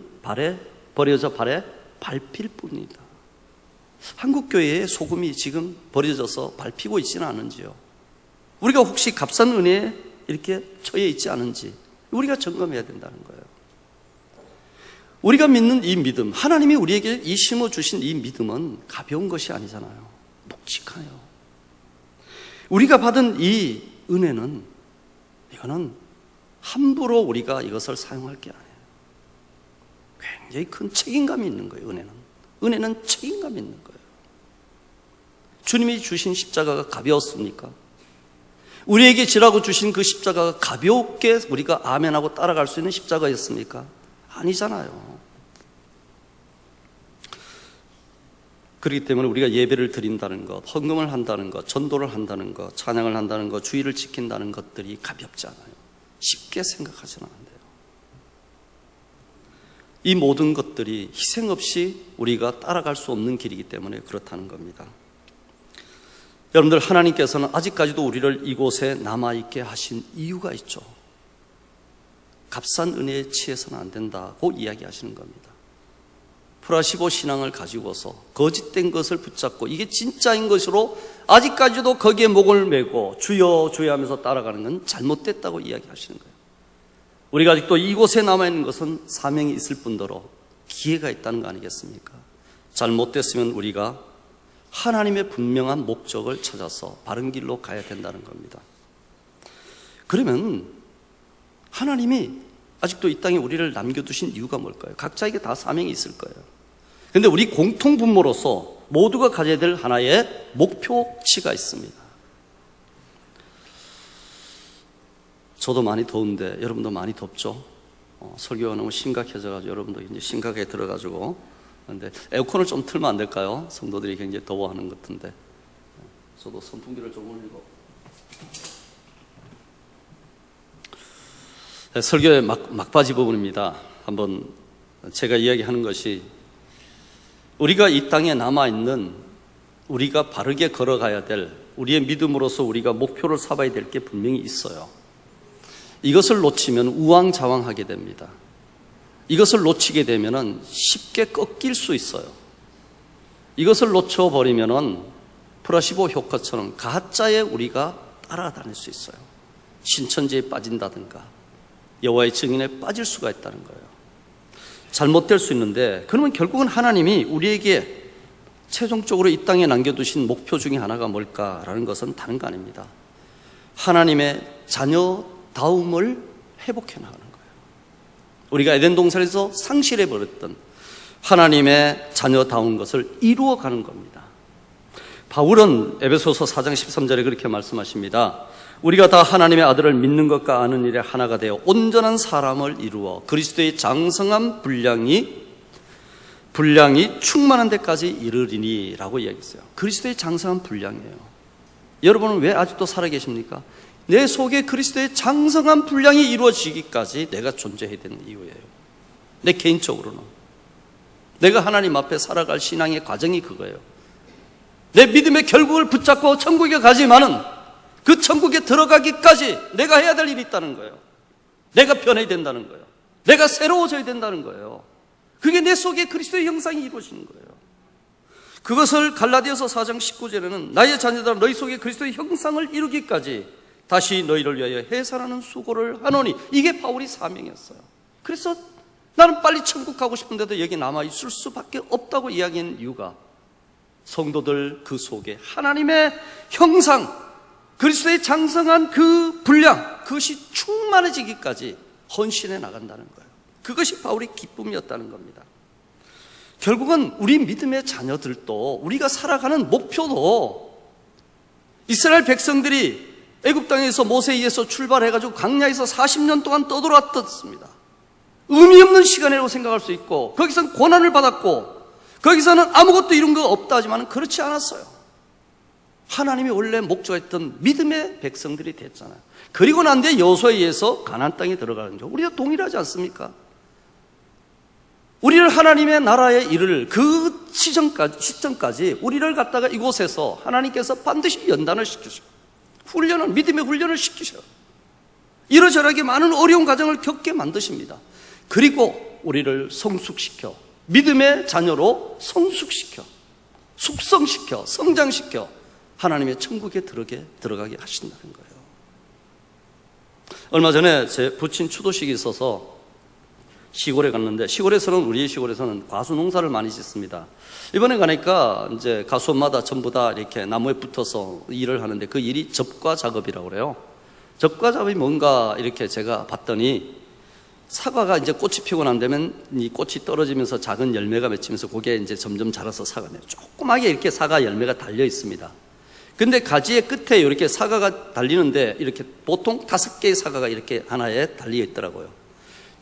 버려져 발에 밟힐 뿐이다. 한국교회에 소금이 지금 버려져서 밟히고 있지는 않은지요? 우리가 혹시 값싼 은혜에 이렇게 처해 있지 않은지 우리가 점검해야 된다는 거예요. 우리가 믿는 이 믿음, 하나님이 우리에게 이 심어주신 이 믿음은 가벼운 것이 아니잖아요. 묵직해요. 우리가 받은 이 은혜는, 이거는 함부로 우리가 이것을 사용할 게 아니에요. 굉장히 큰 책임감이 있는 거예요. 은혜는 책임감이 있는 거예요. 주님이 주신 십자가가 가벼웠습니까? 우리에게 지라고 주신 그 십자가가 가볍게 우리가 아멘하고 따라갈 수 있는 십자가였습니까? 아니잖아요. 그렇기 때문에 우리가 예배를 드린다는 것, 헌금을 한다는 것, 전도를 한다는 것, 찬양을 한다는 것, 주의를 지킨다는 것들이 가볍지 않아요. 쉽게 생각하지는 않아요. 이 모든 것들이 희생 없이 우리가 따라갈 수 없는 길이기 때문에 그렇다는 겁니다. 여러분들, 하나님께서는 아직까지도 우리를 이곳에 남아있게 하신 이유가 있죠. 값싼 은혜에 취해서는 안 된다고 이야기하시는 겁니다. 프라시보 신앙을 가지고서 거짓된 것을 붙잡고 이게 진짜인 것으로 아직까지도 거기에 목을 메고 주여 주여 하면서 따라가는 건 잘못됐다고 이야기하시는 거예요. 우리가 아직도 이곳에 남아있는 것은 사명이 있을 뿐더러 기회가 있다는 거 아니겠습니까? 잘못됐으면 우리가 하나님의 분명한 목적을 찾아서 바른 길로 가야 된다는 겁니다. 그러면 하나님이 아직도 이 땅에 우리를 남겨두신 이유가 뭘까요? 각자에게 다 사명이 있을 거예요. 그런데 우리 공통분모로서 모두가 가져야 될 하나의 목표치가 있습니다. 저도 많이 더운데 여러분도 많이 덥죠? 설교가 너무 심각해져가지고 여러분도 이제 심각하게 들어가지고, 그런데 에어컨을 좀 틀면 안 될까요? 성도들이 굉장히 더워하는 것 같은데. 저도 선풍기를 좀 올리고. 설교의 막바지 부분입니다. 한번 제가 이야기하는 것이, 우리가 이 땅에 남아있는, 우리가 바르게 걸어가야 될, 우리의 믿음으로서 우리가 목표를 삼아야 될 게 분명히 있어요. 이것을 놓치면 우왕좌왕하게 됩니다. 이것을 놓치게 되면 쉽게 꺾일 수 있어요. 이것을 놓쳐버리면 프라시보 효과처럼 가짜에 우리가 따라다닐 수 있어요. 신천지에 빠진다든가 여호와의 증인에 빠질 수가 있다는 거예요. 잘못될 수 있는데, 그러면 결국은 하나님이 우리에게 최종적으로 이 땅에 남겨두신 목표 중에 하나가 뭘까라는 것은 다른 거 아닙니다. 하나님의 자녀다움을 회복해 나가는 거예요. 우리가 에덴 동산에서 상실해버렸던 하나님의 자녀다운 것을 이루어가는 겁니다. 바울은 에베소서 4장 13절에 그렇게 말씀하십니다. 우리가 다 하나님의 아들을 믿는 것과 아는 일에 하나가 되어 온전한 사람을 이루어 그리스도의 장성한 분량이 충만한 데까지 이르리니 라고 이야기했어요. 그리스도의 장성한 분량이에요. 여러분은 왜 아직도 살아계십니까? 내 속에 그리스도의 장성한 분량이 이루어지기까지 내가 존재해야 되는 이유예요. 내 개인적으로는 내가 하나님 앞에 살아갈 신앙의 과정이 그거예요. 내 믿음의 결국을 붙잡고 천국에 가지만은 그 천국에 들어가기까지 내가 해야 될 일이 있다는 거예요. 내가 변해야 된다는 거예요. 내가 새로워져야 된다는 거예요. 그게 내 속에 그리스도의 형상이 이루어지는 거예요. 그것을 갈라디아서 4장 19절에는 나의 자녀들아 너희 속에 그리스도의 형상을 이루기까지 다시 너희를 위하여 해산하는 수고를 하노니, 이게 바울의 사명이었어요. 그래서 나는 빨리 천국 가고 싶은데도 여기 남아있을 수밖에 없다고 이야기한 이유가, 성도들 그 속에 하나님의 형상, 그리스도의 장성한 그 분량, 그것이 충만해지기까지 헌신해 나간다는 거예요. 그것이 바울의 기쁨이었다는 겁니다. 결국은 우리 믿음의 자녀들도, 우리가 살아가는 목표도, 이스라엘 백성들이 애굽 땅에서 모세에 의해서 출발해가지고 광야에서 40년 동안 떠돌아왔습니다. 의미 없는 시간이라고 생각할 수 있고, 거기서는 고난을 받았고, 거기서는 아무것도 이룬 거 없다 하지만 그렇지 않았어요. 하나님이 원래 목적했던 믿음의 백성들이 됐잖아요. 그리고 난 뒤에 여호수아에 의해서 가나안 땅에 들어가는 거, 우리가 동일하지 않습니까? 우리를 하나님의 나라에 이를 그 시점까지 우리를 갖다가 이곳에서 하나님께서 반드시 연단을 시키셔. 훈련을, 믿음의 훈련을 시키셔. 이러저러하게 많은 어려운 과정을 겪게 만드십니다. 그리고 우리를 성숙시켜, 믿음의 자녀로 성숙시켜, 숙성시켜, 성장시켜 하나님의 천국에 들어가게 하신다는 거예요. 얼마 전에 제 부친 추도식이 있어서 시골에 갔는데, 우리 시골에서는 과수 농사를 많이 짓습니다. 이번에 가니까 이제 가수원마다 전부 다 이렇게 나무에 붙어서 일을 하는데, 그 일이 접과 작업이라고 그래요. 접과 작업이 뭔가 이렇게 제가 봤더니, 사과가 이제 꽃이 피고 난 다음에 이 꽃이 떨어지면서 작은 열매가 맺히면서 그게 이제 점점 자라서 사과네요. 조그맣게 이렇게 사과 열매가 달려 있습니다. 근데 가지의 끝에 이렇게 사과가 달리는데 이렇게 보통 5개의 사과가 이렇게 하나에 달려 있더라고요.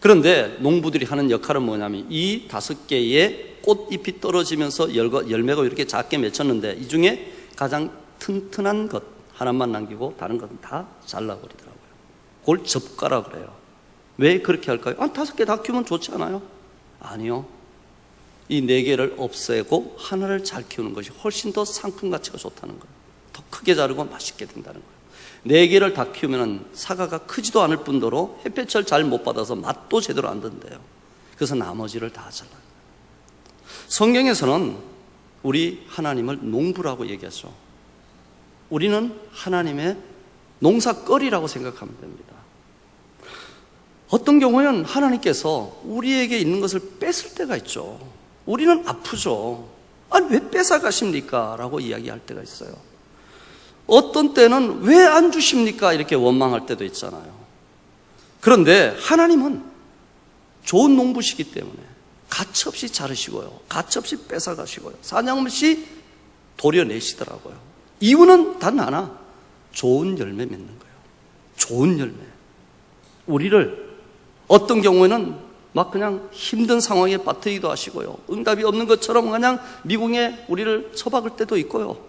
그런데 농부들이 하는 역할은 뭐냐면 이 5개의 꽃잎이 떨어지면서 열매가 이렇게 작게 맺혔는데 이 중에 가장 튼튼한 것 하나만 남기고 다른 것은 다 잘라버리더라고요. 그걸 접가라 그래요. 왜 그렇게 할까요? 5개 다 키우면 좋지 않아요? 아니요. 이 4개를 없애고 하나를 잘 키우는 것이 훨씬 더 상품 가치가 좋다는 거예요. 더 크게 자르고 맛있게 된다는 거예요. 4개를 다 키우면 사과가 크지도 않을 뿐더러 햇볕을 잘 못 받아서 맛도 제대로 안 든대요. 그래서 나머지를 다 잘라요. 성경에서는 우리 하나님을 농부라고 얘기하죠. 우리는 하나님의 농사거리라고 생각하면 됩니다. 어떤 경우에는 하나님께서 우리에게 있는 것을 뺏을 때가 있죠. 우리는 아프죠. 아니 왜 뺏어가십니까? 라고 이야기할 때가 있어요. 어떤 때는 왜 안 주십니까? 이렇게 원망할 때도 있잖아요. 그런데 하나님은 좋은 농부시기 때문에 가차없이 자르시고요, 가차없이 뺏어가시고요, 사냥없이 도려내시더라고요. 이유는 단 하나, 좋은 열매 맺는 거예요. 좋은 열매. 우리를 어떤 경우에는 막 그냥 힘든 상황에 빠뜨리기도 하시고요, 응답이 없는 것처럼 그냥 미궁에 우리를 처박을 때도 있고요,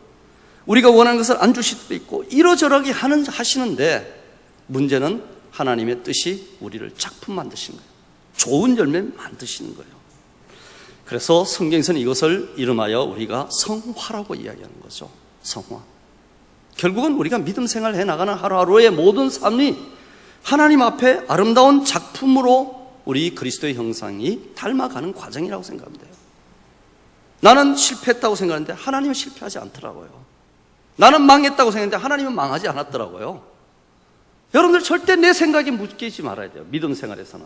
우리가 원하는 것을 안 주실 때도 있고 이러저러하게 하시는데, 문제는 하나님의 뜻이 우리를 작품 만드시는 거예요. 좋은 열매 만드시는 거예요. 그래서 성경에서는 이것을 이름하여 우리가 성화라고 이야기하는 거죠. 성화. 결국은 우리가 믿음 생활을 해나가는 하루하루의 모든 삶이 하나님 앞에 아름다운 작품으로 우리 그리스도의 형상이 닮아가는 과정이라고 생각하면 돼요. 나는 실패했다고 생각하는데 하나님은 실패하지 않더라고요. 나는 망했다고 생각했는데 하나님은 망하지 않았더라고요. 여러분들 절대 내 생각에 묶이지 말아야 돼요. 믿음 생활에서는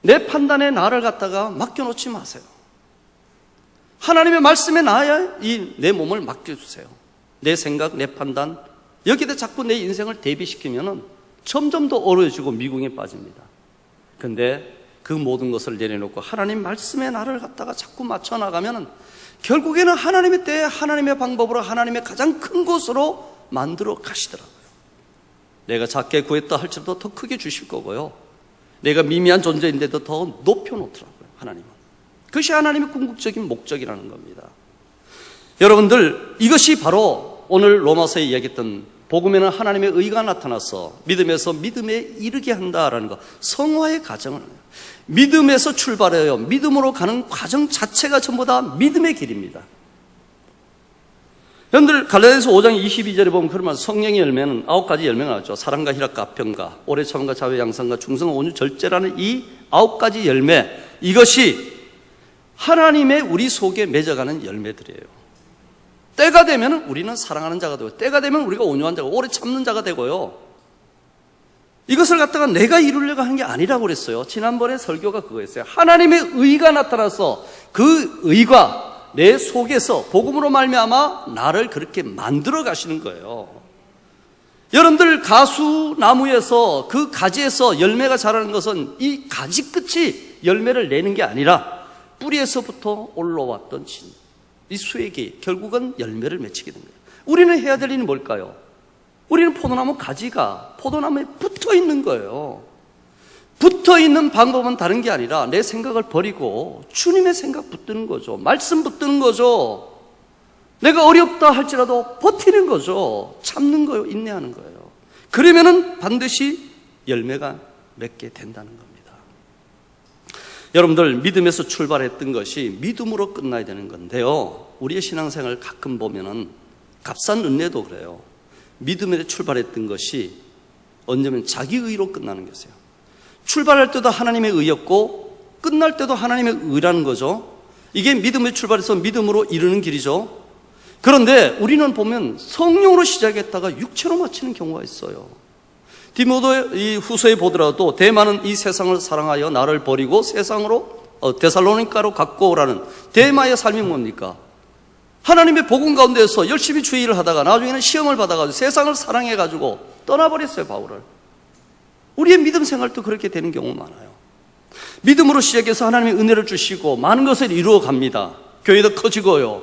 내 판단에 나를 갖다가 맡겨놓지 마세요. 하나님의 말씀에 나야 이 내 몸을 맡겨주세요. 내 생각, 내 판단, 여기다 자꾸 내 인생을 대비시키면 점점 더 어려워지고 미궁에 빠집니다. 근데 그 모든 것을 내려놓고 하나님 말씀에 나를 갖다가 자꾸 맞춰나가면 결국에는 하나님의 때에 하나님의 방법으로 하나님의 가장 큰 곳으로 만들어 가시더라고요. 내가 작게 구했다 할지라도 더 크게 주실 거고요, 내가 미미한 존재인데도 더 높여놓더라고요. 하나님은. 그것이 하나님의 궁극적인 목적이라는 겁니다. 여러분들, 이것이 바로 오늘 로마서에 이야기했던 복음에는 하나님의 의가 나타나서 믿음에서 믿음에 이르게 한다라는 것, 성화의 과정을, 믿음에서 출발해요. 믿음으로 가는 과정 자체가 전부 다 믿음의 길입니다. 여러분들, 갈라디아서 5장 22절에 보면 그러면 성령의 열매는 9가지 열매가 나왔죠. 사랑과 희락과 화평과 오래 참음과 자비 양선과 충성 온유 절제라는 이 9가지 열매, 이것이 하나님의 우리 속에 맺어가는 열매들이에요. 때가 되면 우리는 사랑하는 자가 되고, 때가 되면 우리가 온유한 자가, 오래 참는 자가 되고요. 이것을 갖다가 내가 이루려고 하는 게 아니라고 그랬어요. 지난번에 설교가 그거였어요. 하나님의 의가 나타나서 그 의가 내 속에서 복음으로 말미암아 나를 그렇게 만들어 가시는 거예요. 여러분들, 가수 나무에서 그 가지에서 열매가 자라는 것은 이 가지 끝이 열매를 내는 게 아니라 뿌리에서부터 올라왔던 이 수액이 결국은 열매를 맺히게 됩니다. 우리는 해야 될 일은 뭘까요? 우리는 포도나무 가지가 포도나무에 붙어 있는 거예요. 붙어 있는 방법은 다른 게 아니라 내 생각을 버리고 주님의 생각 붙드는 거죠. 말씀 붙드는 거죠. 내가 어렵다 할지라도 버티는 거죠. 참는 거예요. 인내하는 거예요. 그러면은 반드시 열매가 맺게 된다는 겁니다. 여러분들, 믿음에서 출발했던 것이 믿음으로 끝나야 되는 건데요, 우리의 신앙생활 가끔 보면은 값싼 은혜도 그래요. 믿음에 출발했던 것이 언제면 자기 의로 끝나는 것이에요. 출발할 때도 하나님의 의였고 끝날 때도 하나님의 의라는 거죠. 이게 믿음에 출발해서 믿음으로 이르는 길이죠. 그런데 우리는 보면 성령으로 시작했다가 육체로 마치는 경우가 있어요. 디모데 이 후서에 보더라도 대마는 이 세상을 사랑하여 나를 버리고 세상으로 데살로니가로 갖고 오라는 대마의 삶이 뭡니까? 하나님의 복음 가운데서 열심히 주의 일을 하다가 나중에는 시험을 받아가지고 세상을 사랑해가지고 떠나버렸어요, 바울을. 우리의 믿음 생활도 그렇게 되는 경우 많아요. 믿음으로 시작해서 하나님의 은혜를 주시고 많은 것을 이루어 갑니다. 교회도 커지고요,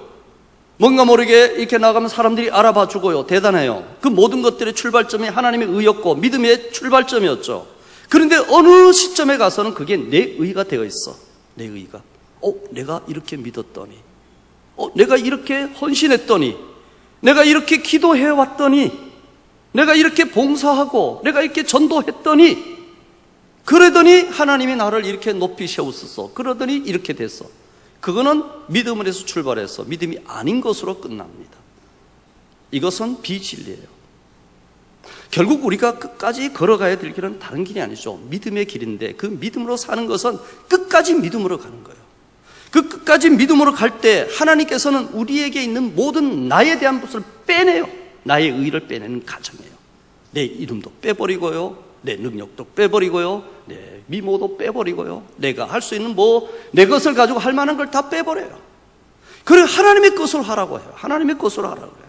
뭔가 모르게 이렇게 나가면 사람들이 알아봐 주고요. 대단해요. 그 모든 것들의 출발점이 하나님의 의였고 믿음의 출발점이었죠. 그런데 어느 시점에 가서는 그게 내 의가 되어 있어. 내 의가. 내가 이렇게 믿었더니, 내가 이렇게 헌신했더니, 내가 이렇게 기도해 왔더니, 내가 이렇게 봉사하고, 내가 이렇게 전도했더니, 그러더니 하나님이 나를 이렇게 높이 세우셨어. 그러더니 이렇게 됐어. 그거는 믿음에서 출발해서 믿음이 아닌 것으로 끝납니다. 이것은 비진리예요. 결국 우리가 끝까지 걸어가야 될 길은 다른 길이 아니죠. 믿음의 길인데 그 믿음으로 사는 것은 끝까지 믿음으로 가는 거예요. 그 끝까지 믿음으로 갈 때 하나님께서는 우리에게 있는 모든 나에 대한 것을 빼내요. 나의 의를 빼내는 과정이에요. 내 이름도 빼버리고요, 내 능력도 빼버리고요, 내 미모도 빼버리고요, 내가 할 수 있는 내 것을 가지고 할 만한 걸 다 빼버려요. 그리고 하나님의 것으로 하라고 해요. 하나님의 것으로 하라고 해요.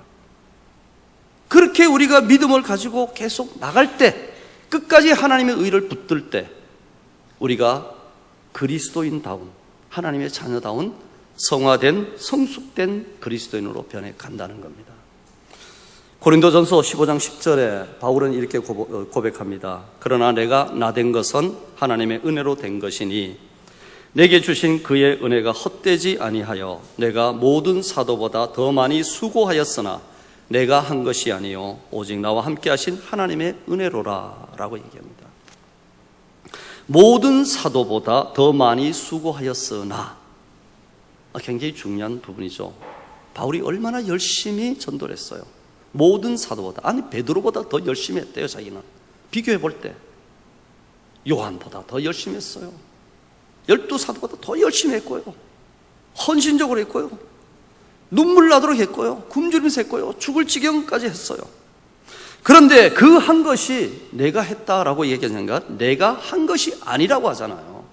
그렇게 우리가 믿음을 가지고 계속 나갈 때, 끝까지 하나님의 의를 붙들 때 우리가 그리스도인다운, 하나님의 자녀다운 성화된, 성숙된 그리스도인으로 변해 간다는 겁니다. 고린도전서 15장 10절에 바울은 이렇게 고백합니다. 그러나 내가 나된 것은 하나님의 은혜로 된 것이니 내게 주신 그의 은혜가 헛되지 아니하여 내가 모든 사도보다 더 많이 수고하였으나 내가 한 것이 아니요 오직 나와 함께 하신 하나님의 은혜로라 라고 얘기합니다. 모든 사도보다 더 많이 수고하였으나, 굉장히 중요한 부분이죠. 바울이 얼마나 열심히 전도를 했어요. 모든 사도보다, 아니 베드로보다 더 열심히 했대요. 자기는 비교해 볼 때 요한보다 더 열심히 했어요. 12사도보다 더 열심히 했고요, 헌신적으로 했고요, 눈물 나도록 했고요, 굶주리면서 했고요, 죽을 지경까지 했어요. 그런데 그 한 것이 내가 했다라고 얘기하는가? 내가 한 것이 아니라고 하잖아요.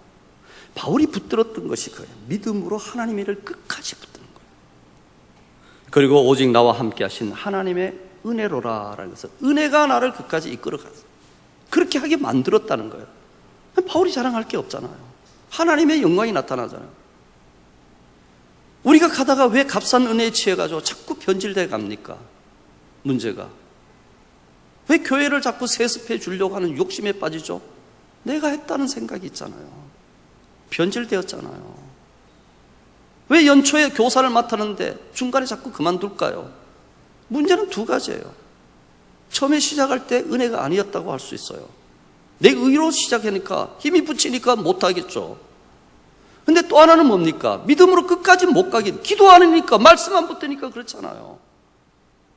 바울이 붙들었던 것이 그예요. 믿음으로 하나님의 일을 끝까지 붙드는 거예요. 그리고 오직 나와 함께 하신 하나님의 은혜로라라는 것은 은혜가 나를 끝까지 이끌어갔어요. 그렇게 하게 만들었다는 거예요. 바울이 자랑할 게 없잖아요. 하나님의 영광이 나타나잖아요. 우리가 가다가 왜 값싼 은혜에 취해가지고 자꾸 변질돼 갑니까? 문제가 왜 교회를 자꾸 세습해 주려고 하는 욕심에 빠지죠? 내가 했다는 생각이 있잖아요. 변질되었잖아요. 왜 연초에 교사를 맡았는데 중간에 자꾸 그만둘까요? 문제는 두 가지예요. 처음에 시작할 때 은혜가 아니었다고 할 수 있어요. 내 의로 시작하니까, 힘이 붙이니까 못하겠죠. 근데 또 하나는 뭡니까? 믿음으로 끝까지 못 가긴, 기도 안 하니까, 말씀 안 붙으니까 그렇잖아요.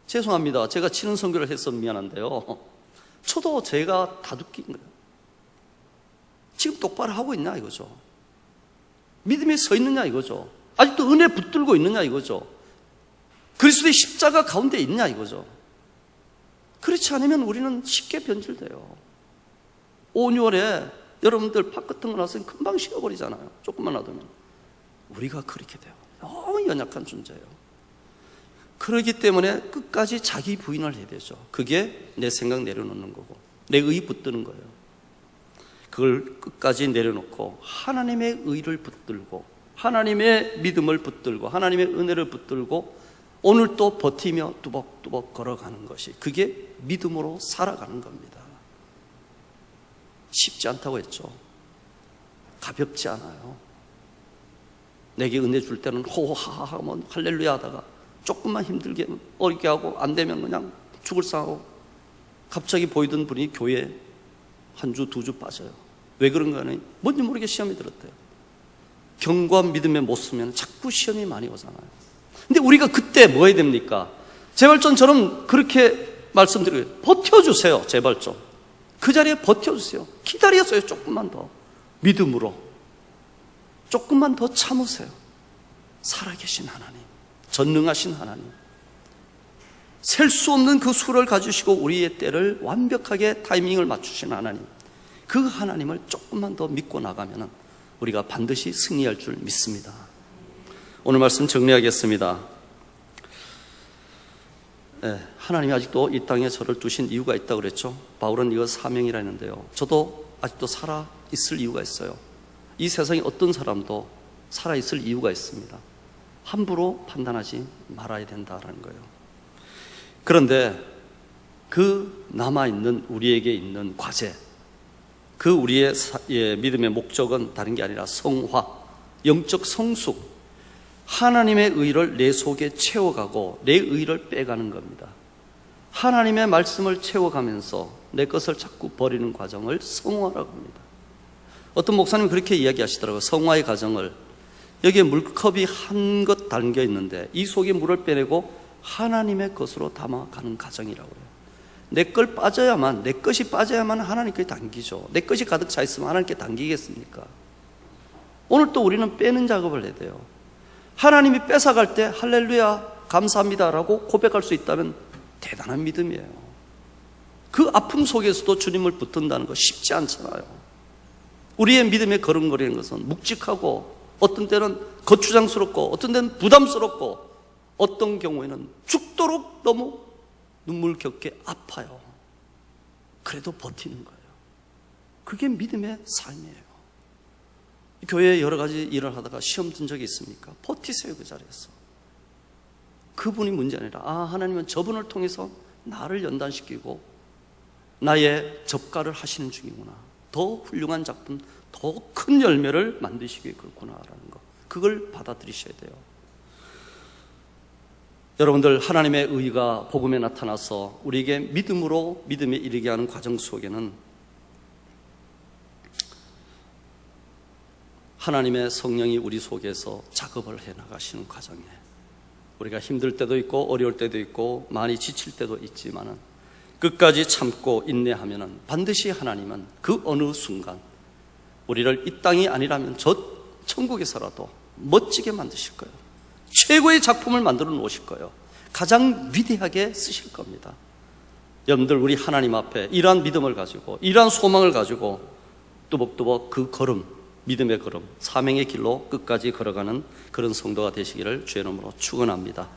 죄송합니다. 제가 치는 선교를 해서 미안한데요, 저도 제가 다독긴 거예요. 지금 똑바로 하고 있냐 이거죠. 믿음에 서 있느냐 이거죠. 아직도 은혜 붙들고 있느냐 이거죠. 그리스도의 십자가 가운데 있냐 이거죠. 그렇지 않으면 우리는 쉽게 변질돼요. 5, 6월에 여러분들 밥 같은 거 나서는 금방 식어버리잖아요. 조금만 놔두면. 우리가 그렇게 돼요. 너무 연약한 존재예요. 그렇기 때문에 끝까지 자기 부인을 해야 되죠. 그게 내 생각 내려놓는 거고, 내 의 붙드는 거예요. 그걸 끝까지 내려놓고 하나님의 의를 붙들고, 하나님의 믿음을 붙들고, 하나님의 은혜를 붙들고 오늘 또 버티며 뚜벅뚜벅 걸어가는 것이, 그게 믿음으로 살아가는 겁니다. 쉽지 않다고 했죠. 가볍지 않아요. 내게 은혜 줄 때는 호호하하 뭐 할렐루야 하다가 조금만 힘들게 어렵게 하고 안 되면 그냥 죽을 상하고, 갑자기 보이던 분이 교회에 한 주, 두 주 빠져요. 왜 그런가는 뭔지 모르게 시험이 들었대요. 경과 믿음에 못 쓰면 자꾸 시험이 많이 오잖아요. 근데 우리가 그때 뭐 해야 됩니까? 제발 좀 저는 그렇게 말씀드려요. 버텨주세요. 제발 좀. 그 자리에 버텨주세요. 기다렸어요. 조금만 더. 믿음으로. 조금만 더 참으세요. 살아계신 하나님, 전능하신 하나님, 셀 수 없는 그 수를 가지시고 우리의 때를 완벽하게 타이밍을 맞추신 하나님, 그 하나님을 조금만 더 믿고 나가면 우리가 반드시 승리할 줄 믿습니다. 오늘 말씀 정리하겠습니다. 하나님이 아직도 이 땅에 저를 두신 이유가 있다고 그랬죠. 바울은 이거 사명이라 했는데요, 저도 아직도 살아있을 이유가 있어요. 이 세상에 어떤 사람도 살아있을 이유가 있습니다. 함부로 판단하지 말아야 된다라는 거예요. 그런데 그 남아있는 우리에게 있는 과제, 그 우리의 믿음의 목적은 다른 게 아니라 성화, 영적 성숙, 하나님의 의를 내 속에 채워가고 내 의를 빼가는 겁니다. 하나님의 말씀을 채워가면서 내 것을 자꾸 버리는 과정을 성화라고 합니다. 어떤 목사님은 그렇게 이야기하시더라고요. 성화의 과정을, 여기에 물컵이 한 것 담겨 있는데 이 속에 물을 빼내고 하나님의 것으로 담아가는 과정이라고 해요. 내 것이 빠져야만 하나님께 당기죠. 내 것이 가득 차 있으면 하나님께 당기겠습니까? 오늘 또 우리는 빼는 작업을 해야 돼요. 하나님이 뺏어갈 때 할렐루야 감사합니다라고 고백할 수 있다면 대단한 믿음이에요. 그 아픔 속에서도 주님을 붙든다는 거 쉽지 않잖아요. 우리의 믿음에 걸음걸이는 것은 묵직하고 어떤 때는 거추장스럽고 어떤 때는 부담스럽고 어떤 경우에는 죽도록 너무 눈물겹게 아파요. 그래도 버티는 거예요. 그게 믿음의 삶이에요. 교회에 여러 가지 일을 하다가 시험 든 적이 있습니까? 버티세요. 그 자리에서. 그분이 문제 아니라 하나님은 저분을 통해서 나를 연단시키고 나의 접가를 하시는 중이구나. 더 훌륭한 작품, 더 큰 열매를 만드시기 위해 그렇구나라는 거, 그걸 받아들이셔야 돼요. 여러분들, 하나님의 의가 복음에 나타나서 우리에게 믿음에 이르게 하는 과정 속에는 하나님의 성령이 우리 속에서 작업을 해나가시는 과정에 우리가 힘들 때도 있고 어려울 때도 있고 많이 지칠 때도 있지만은 끝까지 참고 인내하면은 반드시 하나님은 그 어느 순간 우리를 이 땅이 아니라면 저 천국에서라도 멋지게 만드실 거예요. 최고의 작품을 만들어 놓으실 거예요. 가장 위대하게 쓰실 겁니다. 여러분들, 우리 하나님 앞에 이러한 믿음을 가지고 이러한 소망을 가지고 뚜벅뚜벅 그 걸음, 믿음의 걸음, 사명의 길로 끝까지 걸어가는 그런 성도가 되시기를 주의 이름으로 축원합니다.